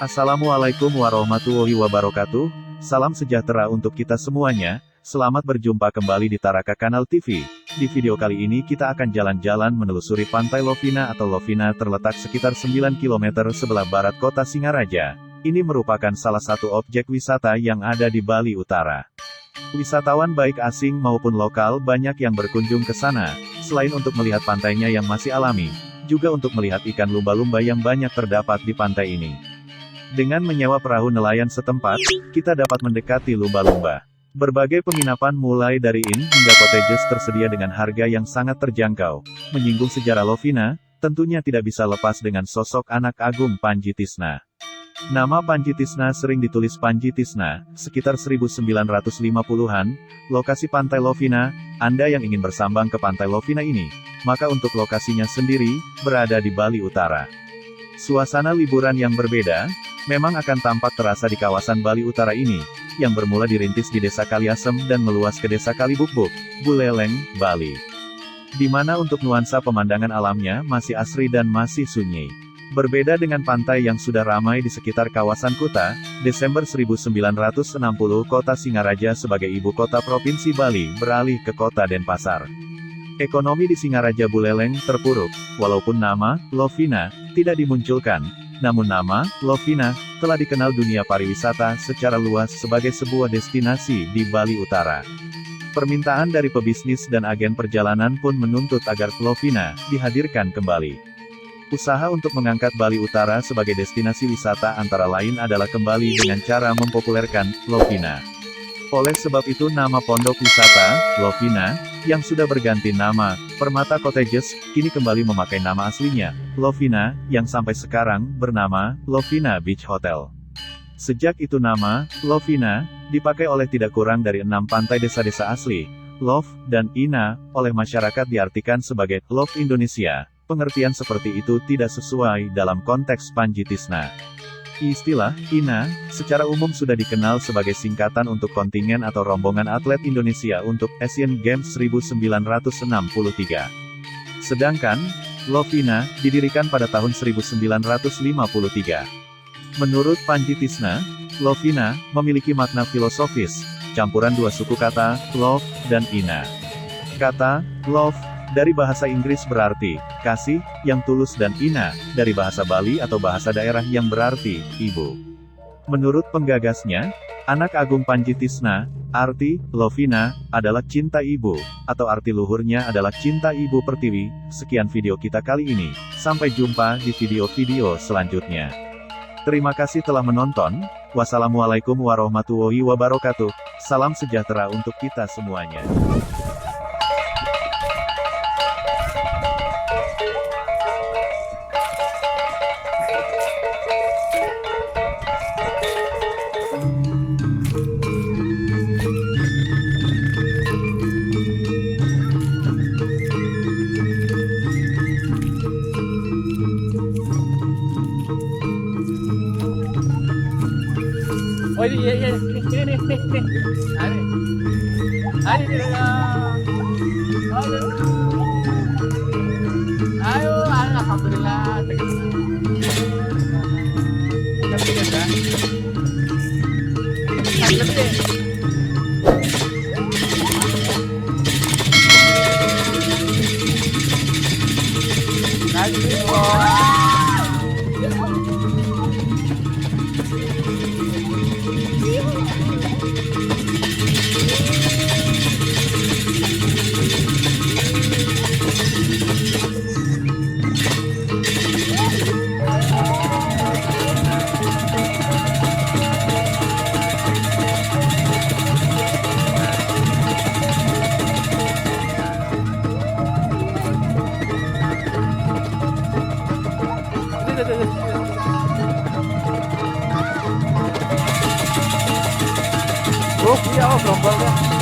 Assalamualaikum warahmatullahi wabarakatuh, salam sejahtera untuk kita semuanya, selamat berjumpa kembali di Taraka Kanal TV. Di video kali ini kita akan jalan-jalan menelusuri Pantai Lovina atau Lovina terletak sekitar 9 km sebelah barat kota Singaraja. Ini merupakan salah satu objek wisata yang ada di Bali Utara. Wisatawan baik asing maupun lokal banyak yang berkunjung ke sana, selain untuk melihat pantainya yang masih alami, juga untuk melihat ikan lumba-lumba yang banyak terdapat di pantai ini. Dengan menyewa perahu nelayan setempat, kita dapat mendekati lumba-lumba. Berbagai penginapan mulai dari inn hingga cottages tersedia dengan harga yang sangat terjangkau. Menyinggung sejarah Lovina, tentunya tidak bisa lepas dengan sosok anak agung Panji Tisna. Nama Panji Tisna sering ditulis Panji Tisna, sekitar 1950-an, lokasi Pantai Lovina. Anda yang ingin bersambang ke Pantai Lovina ini, maka untuk lokasinya sendiri, berada di Bali Utara. Suasana liburan yang berbeda, memang akan tampak terasa di kawasan Bali Utara ini, yang bermula dirintis di Desa Kaliasem dan meluas ke Desa Kalibukbuk, Buleleng, Bali. Di mana untuk nuansa pemandangan alamnya masih asri dan masih sunyi. Berbeda dengan pantai yang sudah ramai di sekitar kawasan Kuta, Desember 1960 kota Singaraja sebagai ibu kota Provinsi Bali beralih ke kota Denpasar. Ekonomi di Singaraja Buleleng terpuruk, walaupun nama Lovina tidak dimunculkan, namun nama Lovina telah dikenal dunia pariwisata secara luas sebagai sebuah destinasi di Bali Utara. Permintaan dari pebisnis dan agen perjalanan pun menuntut agar Lovina dihadirkan kembali. Usaha untuk mengangkat Bali Utara sebagai destinasi wisata antara lain adalah kembali dengan cara mempopulerkan Lovina. Oleh sebab itu nama pondok wisata, Lovina, yang sudah berganti nama, Permata Cottages, kini kembali memakai nama aslinya, Lovina, yang sampai sekarang, bernama, Lovina Beach Hotel. Sejak itu nama, Lovina, dipakai oleh tidak kurang dari 6 pantai desa-desa asli, Love, dan Ina, oleh masyarakat diartikan sebagai, Love Indonesia. Pengertian seperti itu tidak sesuai dalam konteks Panji Tisna. Istilah Ina secara umum sudah dikenal sebagai singkatan untuk kontingen atau rombongan atlet Indonesia untuk Asian Games 1963. Sedangkan Lovina didirikan pada tahun 1953. Menurut Panji Tisna, Lovina memiliki makna filosofis, campuran dua suku kata love dan ina. Kata love dari bahasa Inggris berarti kasih yang tulus dan ina dari bahasa Bali atau bahasa daerah yang berarti ibu. Menurut penggagasnya, anak agung Panji Tisna, arti Lovina adalah cinta ibu, atau arti luhurnya adalah cinta ibu pertiwi. Sekian video kita kali ini, sampai jumpa di video-video selanjutnya. Terima kasih telah menonton. Wassalamualaikum warahmatullahi wabarakatuh. Salam sejahtera untuk kita semuanya. Oh iya iya ini nih. Ayo. Ayo, alhamdulillah. Ayo. Oh iya, oh gerombolnya.